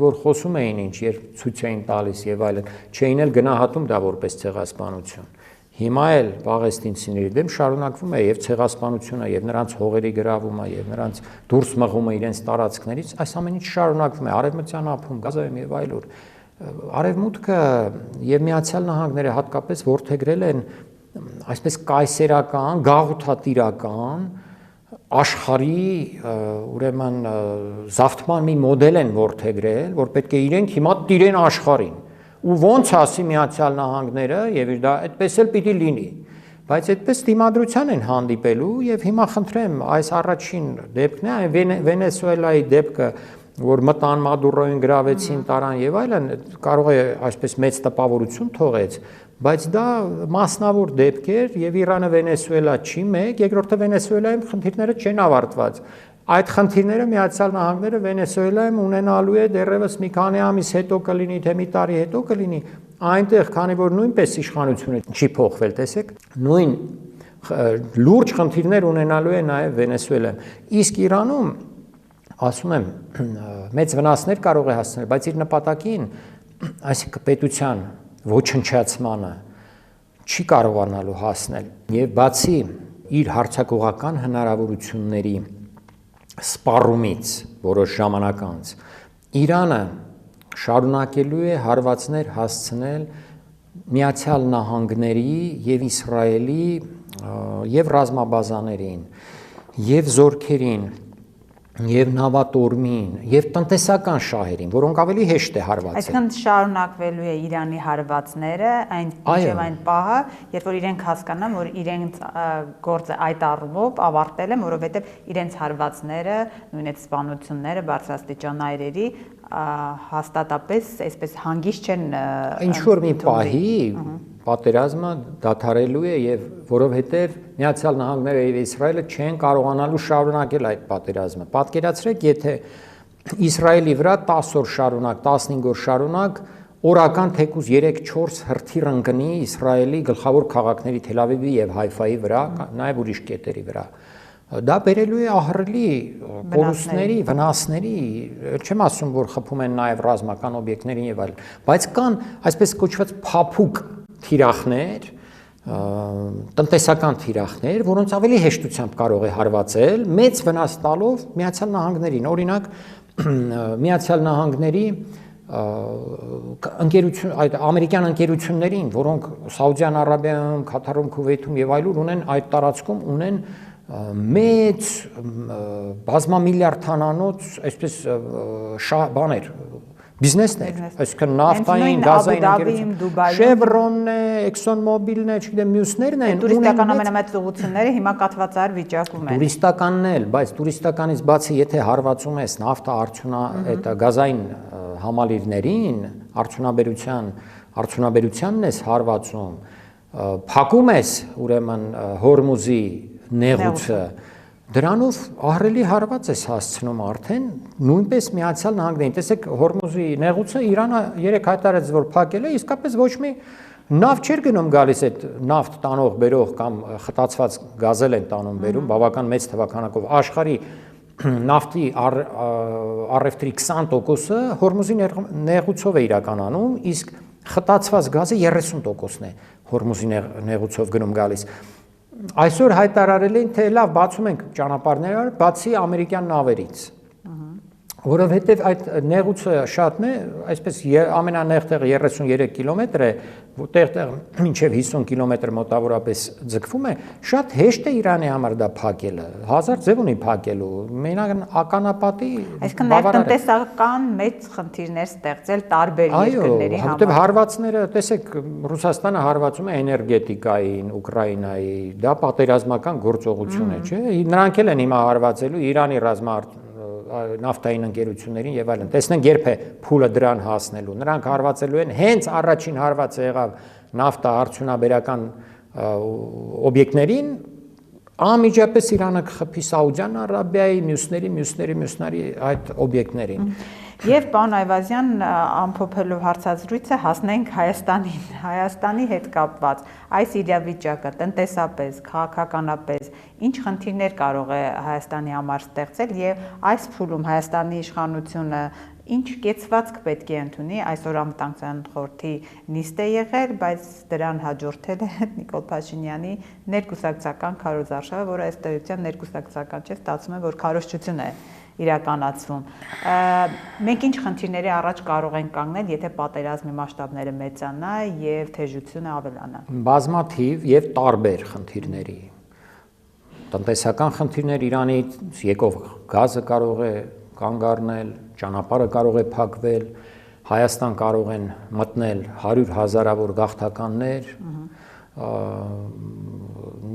որ խոսում էին ինչ, երբ ցույց էին տալիս եւ այլն, չէին էլ գնահատում դա որպես ցեղասպանություն։ Հիմա էլ պաղեստինցիների դեմ շարունակվում է եւ ցեղասպանությունը եւ նրանց հողերի գրավումը եւ նրանց դուրս մղումը իրենց տարածքներից, այս ամեն ինչ շարունակվում է Արևմտյան ափում, Գազայում եւ այլուր։ Արևմուտքը եւ Միացյալ Նահանգները հատկապես ворթեգրել են այսպես կայսերական, գաղութատիրական աշխարհի ուրեմն զավթման մի մոդել են ворթեգրել, որ պետք է իրենք հիմա տիրեն աշխարհին։ Ու ոնց ասի Միացյալ Նահանգները եւ դա այդպես էլ պիտի լինի, բայց այդպես դիմադրության են հանդիպելու եւ հիմա խնդրեմ այս առաջին դեպքն է, Վենեսուելայի դեպքը, որ մտան Մադուրոին գրավեցին, տարան եւ այլն, կարող է այսպես մեծ տպավորություն թողեց, բայց դա մասնավոր դեպք էր եւ Իրանը Վենեսուելա չի մեկ, երկրորդը Վենեսուելայում խնդիրները չեն ավարտված։ Այդ խնդիրները Միացյալ Նահանգները Վենեսուելայում ունենալու է դեռևս մի քանի ամիս հետո կլինի, թե մի տարի հետո կլինի, այնտեղ, քանի որ նույնպես իշխանությունը չի փոխվել, տեսեք, նույն լուրջ խնդիրներ ունենալու է նաև Վենեսուելայում։ Իսկ Իրանում, ասում եմ, մեծ վնասներ կարող է հասցնել, բայց իր նպատակին, այսինքն պետության ոչնչացմանը չի կարողանալու հասնել։ Եվ բացի իր հարձակողական հնարավորությունների սպառումից որոշ ժամանակ անց, Իրանը շարունակելու է հարվածներ հասցնել Միացյալ Նահանգների եւ Իսրայելի եւ ռազմաբազաներին, եւ զորքերին, եւ նավատորմին, եւ տնտեսական շահերին, որոնք ավելի հեշտ է հարվածել։ Այսինքն շարունակվելու է Իրանի հարվածները այն պահը, երբ որ իրենք հասկանան, որ իրենց գործը այդ առումով ավարտել են, որովհետեւ իրենց հարվածները, նույն այդ սպանությունները բարձրաստիճան այրերի հաստատապես այսպես հանգիստ չեն ինչ որ մի պահի պատերազմը դադարելու է եւ որովհետեւ Միացյալ Նահանգները եւ Իսրայելը չեն կարողանալու շարունակել այդ պատերազմը։ Պատկերացրեք, եթե Իսրայելի վրա 10 օր շարունակ, 15 օր շարունակ օրական թեկուզ 3-4 հրթիռ ընկնի Իսրայելի գլխավոր քաղաքների Թել Ավիվի եւ Հայֆայի վրա, նաեւ ուրիշ կետերի վրա։ Դա բերելու է ահռելի կորուստների, վնասների, չեմ ասում, որ խփում են նաև ռազմական օբյեկտներին եւ այլն, բայց կան այսպես կոչված փափուկ թիրախներ, տնտեսական թիրախներ, որոնց ավելի հեշտությամբ կարող է հարվածել, մեծ վնաս տալով Միացյալ Նահանգներին, օրինակ Միացյալ Նահանգների ընկերություն, այդ ամերիկյան ընկերություններին, որոնք Սաուդյան Արաբիայում, Քաթարում, Քուվեյթում եւ այլուր ունեն այդ տարածքում ունեն մեծ բազմամիլիարդանոց այսպես բաներ բիզնեսներ, այսինքն նավթային, գազային ընկերություններ, Շևրոնն է, Էքսոնմոբիլն է, չգիտեմ, մյուսներն են, տուրիստական ամենամեծ ուղղությունները հիմա կաթվածար վիճակում են։ Տուրիստականն էլ, բայց տուրիստականից բացի եթե հարվածում ես նավթա այդ գազային համալիրներին, արդյունաբերությանն ես հարվածում, փակում ես ուրեմն Հորմուզի նեղուցը, դրանով ահռելի հարված է հասցնում արդեն նույնպես Միացյալ Նահանգներին։ Տեսեք, Հորմուզի նեղուցը Իրանը երեք հայտարարեց, որ փակել է, իսկապես ոչ մի նավ չէր գնում գալիս այդ նավթ տանող բերող կամ խտացված գազել են տանում բերում, բավական մեծ թվականակով աշխարհի նավթի առևտրի 20%-ը Հորմուզի նեղուցով է իրականանում, իսկ խտացված գազը 30%-ն է Հորմուզի նեղուցով գնում գալիս։ Այսօր հայտարարել են, թե լավ, բացում ենք ճանապարհները, բացի ամերիկյան նավերից, որովհետև այդ նեղուցը շատն է, այսպես ամենանեղ տեղը 33 կիլոմետր է, որտեղ մինչև 50 կիլոմետր մոտավորապես ձգվում է, շատ հեշտ է Իրանի համար դա փակելը, հազար ձև ունի փակելու, մենակ ականապատի այսինքն տնտեսական մեծ խնդիրներ ստեղծել տարբեր երկրների համար։ Որտեղ հարվածները, տեսեք, Ռուսաստանը հարվածում է էներգետիկային, Ուկրաինայի, դա պատերազմական գործողություն է, չէ՞։ Նրանք էլ են հիմա հարվածելու Իրանի նավթային ընկերություններին եւ այլն։ Տեսնենք երբ է փուլը դրան հասնելու։ Նրանք հարվածելու են, հենց առաջին հարվածը եղավ նավթա արդյունաբերական օբյեկտներին, անմիջապես Իրանը կխփի Սաուդյան Արաբիայի, մյուսների այդ օբյեկտներին։ Եվ պարոն Այվազյան, ամփոփելով հարցազրույցը հասնենք Հայաստանին, Հայաստանի հետ կապված այս իրավիճակը տնտեսապես, քաղաքականապես ինչ խնդիրներ կարող է Հայաստանի համար ստեղծել եւ այս փուլում Հայաստանի իշխանությունը ինչ կեցվածք պետք է ընդունի, այսօր անվտանգության խորհրդի նիստ է եղել, բայց դրան հաջորդել է Նիկոլ Փաշինյանի ներկուսակցական քարոզարշավը, որը ըստ էության ներկուսակցական չէ, ստացվում է, որ քարոզչություն է իրականացվում։ Մենք ինչ խնդիրների առաջ կարող ենք կանգնել, եթե պատերազմի մասշտաբները մեծանա եւ թեժությունը ավելանա։ Բազմաթիվ եւ տարբեր խնդիրների։ Տնտեսական խնդիրներ, Իրանից եկող գազը կարող է կանգ առնել, ճանապարհը կարող է փակվել, Հայաստան կարող են մտնել 100 հազարավոր գաղթականներ,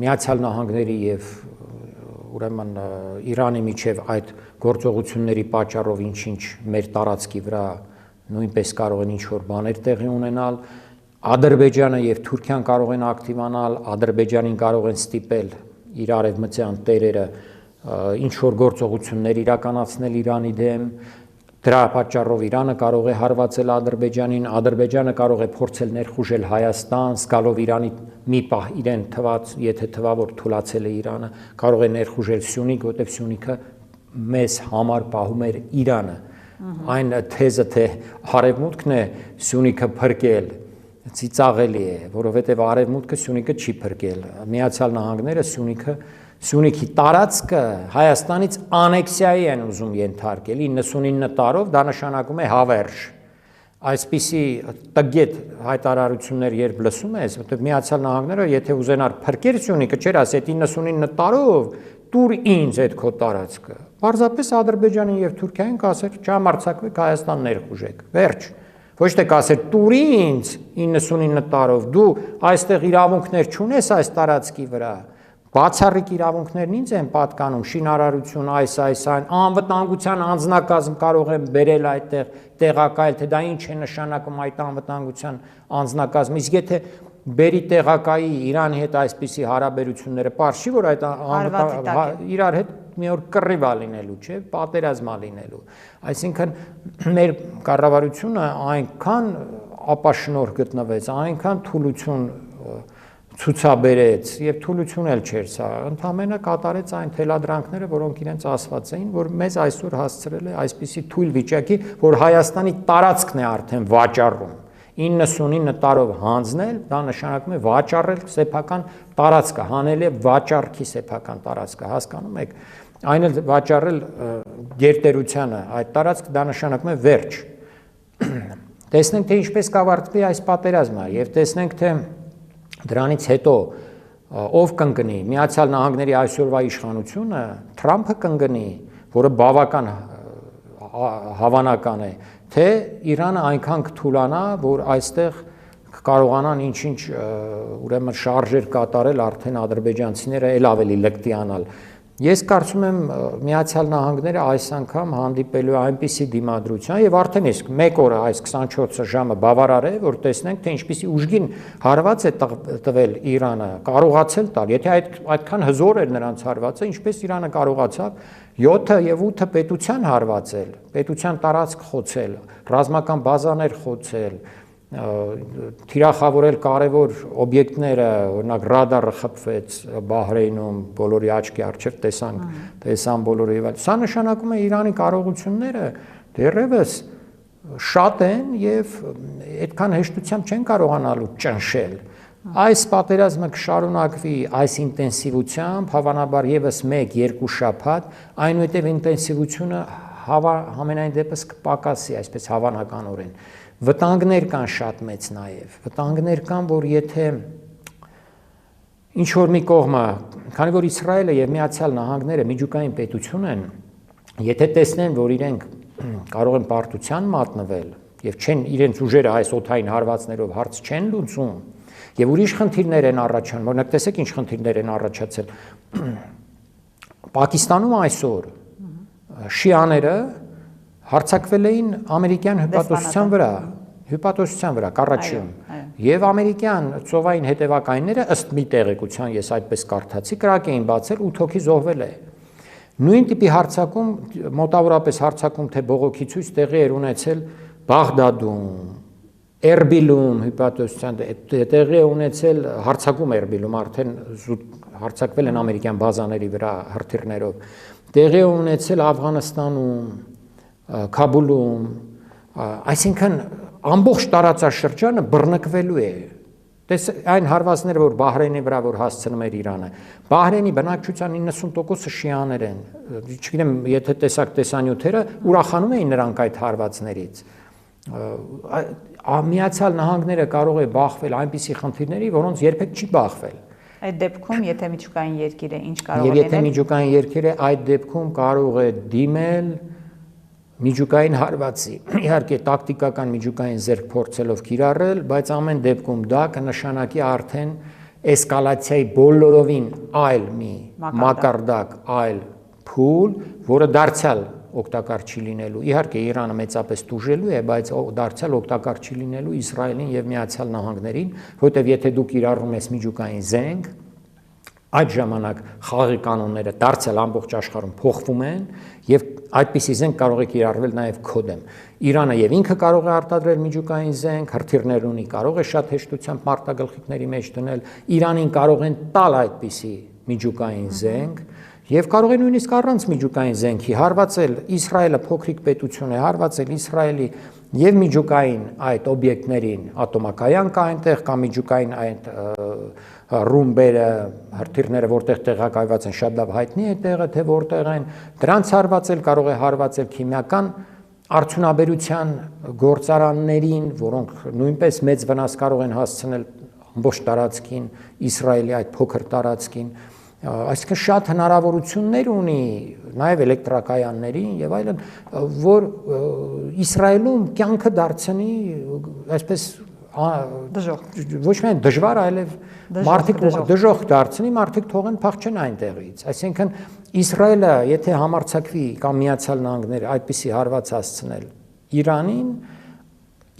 Միացյալ Նահանգների եւ ուրեմն Իրանի միջև այդ գործողությունների պատճառով ինչ-ինչ մեր տարածքի վրա նույնպես կարող են ինչ-որ բաներ տեղի ունենալ, Ադրբեջանը եւ Թուրքիան կարող են ակտիվանալ, Ադրբեջանին կարող են ստիպել իր արևմտյան տերերը ինչ որ գործողություններ իրականացնել Իրանի դեմ, դրա պատճառով Իրանը կարող է հարվածել Ադրբեջանին, Ադրբեջանը կարող է փորձել ներխուժել Հայաստան, զգալով Իրանի մի պահ իրեն թված, եթե թվա որ թուլացել է Իրանը, կարող է ներխուժել Սյունիք, որտեղ Սյունիքը մեզ համար պահում էր Իրանը։ Այն թեզը, թե արևմուտքն է Սյունիքը փրկել, ծիծաղելի է, որովհետև արևմուտքը Սյունիքը չի փրկել։ Միացյալ Նահանգները Սյունիքի տարածքը Հայաստանից անեքսիայի են ուզում ենթարկել 99 տարով, դա նշանակում է հավերժ։ Այսպիսի տգետ հայտարարություններ երբ լսում ես, որտեղ Միացյալ Նահանգները եթե ուզենար փրկել Սյունիքը, չէր ասի 99 տարով տուր ինձ այդ քո տարածքը։ Պարզապես Ադրբեջանին եւ Թուրքիային կասեր չհամարձակվեք Հայաստան ներխուժեք։ Վերջ։ Ոչ թե կասեր տուր ինձ 99 տարով, դու այստեղ իրավունքներ չունես այս տարածքի վրա։ Բացառիկ իրավունքներն ինձ են պատկանում, շինարարություն, այն, անվտանգության անձնակազմ կարող եմ բերել այդտեղ, տեղակայել, թե դա ինչ է նշանակում այդ անվտանգության անձնակազմ, իսկ եթե բերի տեղակայի Իրանի հետ այսպիսի հարաբերությունները, պարզ չի, որ այդ իրար հետ մի օր կռիվ ա լինելու, չէ, պատերազմ ա լինելու։ Այսինքն մեր կառավարությունը այնքան ապաշնորհ գտնվեց, այնքան թուլություն ցուցաբերեց եւ թուլություն էլ չէր սա, ընդհանրապես կատարեց այն թելադրանքները, որոնք իրենց ասված էին, որ մեզ այսօր հասցրել է այսպիսի թույլ վիճակի, որ Հայաստանի տարածքն է արդեն վաճառում։ 99 տարով հանձնել, դա նշանակում է վաճառել սեփական տարածքը, հանել է վաճառքի սեփական տարածքը, հասկանում եք։ Այն էլ վաճառել գերտերությանը, այդ տարածքը դա նշանակում է վերջ։ Տեսնենք թե ինչպես կավարտվի այս պատերազմը եւ տեսնենք թե դրանից հետո ով կընկնի Միացյալ Նահանգների այսօրվա իշխանությունը, Թրամփը կընկնի, որը բավական հավանական է, թե Իրանը այնքան կթուլանա, որ այստեղ կարողանան ինչ-ինչ ուրեմն շարժեր կատարել արդեն ադրբեջանցիները էլ ավելի լկտիանալ։ Ես կարծում եմ Միացյալ Նահանգները այս անգամ հանդիպելու այնպիսի դիմադրության եւ արդեն իսկ մեկ օրը այս 24 ժամը բավարար է, որ տեսնենք թե ինչպիսի ուժգին հարված է տվել Իրանը, կարողացել տալ, եթե այդքան հզոր էր նրանց հարվածը, ինչպես Իրանը կարողացավ 7 եւ 8 պետության հարվածել, պետության տարածք խոցել, ռազմական բազաներ խոցել, թիրախավորել կարևոր օբյեկտները, օրինակ ռադարը խփվեց Բահրեյնում, բոլորի աչքի առջև տեսան բոլորը եւ այլն։ Սա նշանակում է Իրանի կարողությունները դեռևս շատ են եւ այդքան հեշտությամբ չեն կարողանալու ճնշել։ Այս պատերազմը կշարունակվի այս ինտենսիվությամբ, հավանաբար եւս 1-2 շաբաթ, այնուհետեւ ինտենսիվությունը համենայն դեպս կպակասի, այսպես հավանականորեն։ Վտանգներ կան շատ մեծ նաև, վտանգներ կան, որ եթե ինչ-որ մի կողմը, քանի որ Իսրայելը և Միացյալ Նահանգները միջուկային պետություն են, եթե տեսնեն, որ իրենք կարող են պարտության մատնվել և չեն իրենց ուժերը այս օդային հարվածներով հարց չեն լուծում և ուրիշ խնդիրներ են առաջանում, օրինակ տեսեք ինչ խնդիրներ են առաջացել, Պակիստանում այսօր շիաները հարձակվել էին ամերիկյան հյուպատոսության վրա, Կարաչիում, եւ ամերիկյան ծովային հետևակայինները ըստ մի տեղեկության, ես այդպես կարդացի, կրակ էին բացել 8 հոգի զոհվել է։ Նույն տիպի հարձակում, մոտավորապես հարձակում թե բողոքի ցույց տեղի էր ունեցել Բաղդադում, Էրբիլում, հյուպատոսության տեղի է ունեցել հարձակում Էրբիլում, արդեն հարձակվել են ամերիկյան բազաների վրա հրթիռներով, տեղի է ունեցել Աֆղանստանում, Քաբուլում, այսինքն ամբողջ տարածաշրջանը բռնկվելու է։ Այն հարվածները, որ Բահրեյնի վրա որ հասցնում էր Իրանը, Բահրեյնի բնակչության 90%-ը շիաներ են, չգիտեմ, եթե տեսակ տեսանյութերը, ուրախանում էին նրանք այդ հարվածներից։ Միացյալ Նահանգները կարող է բախվել այնպիսի խնդիրների, որոնց երբեք չի բախվել։ Այդ դեպքում, եթե միջուկային երկիր է, ինչ կարող է լինել։ Եվ եթե միջուկային երկիր է, այդ դեպքում կարող է դիմել միջուկային հարվածի, իհարկե տակտիկական միջուկային ձեռք փորձելով կիրառել, բայց ամեն դեպքում դա կնշանակի արդեն էսկալացիայի բոլորովին այլ մի մակարդակ, այլ փուլ, որը դարձյալ օգտակար չի լինելու։ Իհարկե Իրանը մեծապես տուժելու է, բայց դարձյալ օգտակար չի լինելու Իսրայելին եւ Միացյալ Նահանգներին, որտեղ եթե դու կիրառում ես միջուկային զենք, Այդ ժամանակ խաղի կանոնները դարձյալ ամբողջ աշխարհում փոխվում են եւ այդպիսի զենք կարող է կիրառվել նաեւ քոդեմ։ Իրանը եւ ինքը կարող է արտադրել միջուկային զենք, հրթիռներ ունի, կարող է շատ հեշտությամբ մարտագլխիկների մեջ դնել, Իրանին կարող են տալ այդպիսի միջուկային զենք եւ կարող է նույնիսկ առանց միջուկային զենքի հարվածել Իսրայելը փոքրիկ պետություն է, հարվածել Իսրայելի եւ միջուկային այդ օբյեկտներին, ատոմակայան կա այնտեղ, կամ միջուկային այդ ռումբերը, հրթիռները, որտեղ տեղակայված են, շատ լավ հայտնի է տեղը, թե որտեղ են, դրանց հարվածել, կարող է հարվածել քիմիական արդյունաբերության գործարաններին, որոնք նույնպես մեծ վնաս կարող են հասցնել ամբողջ տարածքին, Իսրայելի այդ փոքր տարածքին, այսինքն շատ հնարավորություններ ունի նաև էլեկտրակայաններին եւ այլն, որ Իսրայելում կյանքը դարձնի այսպես դժոխք, ոչ միայն դժվար, այլև մարդիկ դժոխք դարձնի, մարդիկ թողեն փախչեն այնտեղից։ Այսինքն Իսրայելը, եթե համարձակվի կամ Միացյալ Նահանգները այդպիսի հարված հասցնել Իրանին,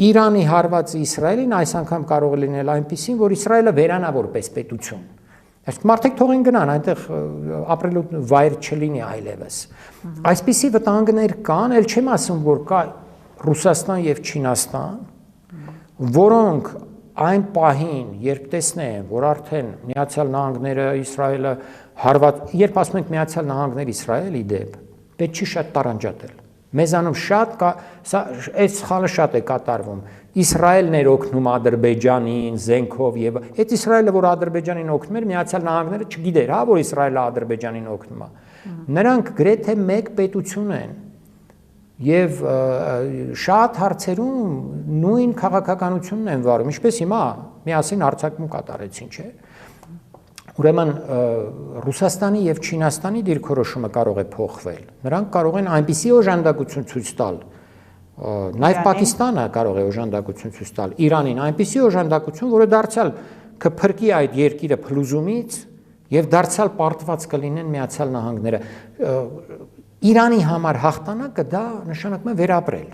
Իրանի հարվածը Իսրայելին այս անգամ կարող է լինել այնպիսին, որ Իսրայելը վերանա որպես պետություն։ Այսինքն մարդիկ թողեն գնան, այնտեղ ապրելու վայր չլինի այլևս։ Այսպիսի վտանգներ կան, ել չեմ ասում, որ կա Ռուսաստան եւ Չինաստան, որոնք այն պահին, երբ տեսնեն, որ արդեն Միացյալ Նահանգները, Իսրայելը երբ ասում ենք Միացյալ Նահանգներ Իսրայել իդեպ, պետք չի շատ տարանջատել։ Մեզանում շատ կա, այս սխալը շատ է կատարվում։ Իսրայելն էր օգնում Ադրբեջանին զենքով եւ այդ Իսրայելը, որ Ադրբեջանին օգնում էր, Միացյալ Նահանգները չգիտեր, որ Իսրայելը Ադրբեջանին օգնում է։ Նրանք գրեթե մեկ պետություն են եւ շատ հարցերում նույն քաղաքականությունն են վարում, ինչպես հիմա միասին հարձակում կատարեցին, չէ՞։ Ուրեմն Ռուսաստանի եւ Չինաստանի դիրքորոշումը կարող է փոխվել։ Նրանք կարող են այնպիսի օժանդակություն ցույց տալ, նաեւ Պակիստանը կարող է օժանդակություն ցույց տալ Իրանին, այնպիսի օժանդակություն, որը դարձյալ կփրկի այդ երկիրը փլուզումից եւ դարձյալ պարտված կլինեն Միացյալ Նահանգները։ Իրանի համար հաղթանակը դա նշանակում է վերապրել,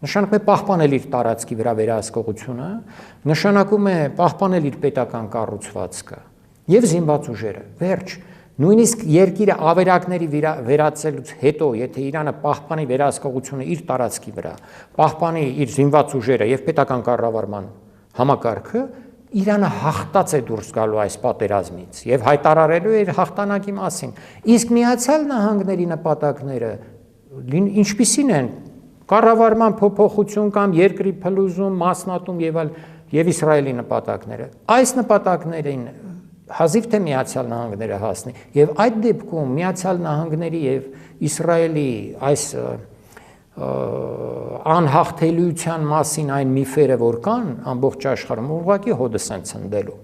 նշանակում է պահպանել իր տարածքի վրա վերահսկողությունը, նշանակում է պահպանել իր պետական կառուցվածքը եւ զինված ուժերը։ Վերջ, նույնիսկ երկիրը ավերակների վերացելուց հետո, եթե Իրանը պահպանի վերահսկողությունը իր տարածքի վրա, պահպանի իր զինված ուժերը եւ պետական կառավարման համակարգը, Իրանը հաղթած է դուրս գալու այս պատերազմից եւ հայտարարելու է իր հաղթանակի մասին։ Իսկ Միացյալ Նահանգների նպատակները ինչպիսին են՝ կառավարման փոփոխություն կամ երկրի փլուզում, մասնատում եւ այլ, եւ Իսրայելի նպատակները։ Այս նպատակներին հազիվ թե Միացյալ Նահանգները հասնի եւ այդ դեպքում Միացյալ Նահանգների եւ Իսրայելի այս անհաղթելիության մասին այն միֆերը, որ կան ամբողջ աշխարհում, ուղղակի հոդս են ցնդելու։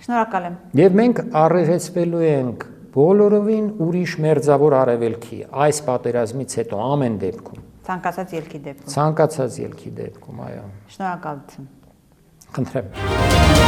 Շնորհակալ եմ։ Եվ մենք առերեսվելու ենք բոլորովին ուրիշ մերձավոր արևելքի այս պատերազմից հետո ամեն դեպքում։ Ցանկացած ելքի դեպքում։ Ցանկացած ելքի դեպքում, այո։ Շնորհակալություն։ Խնդրեմ։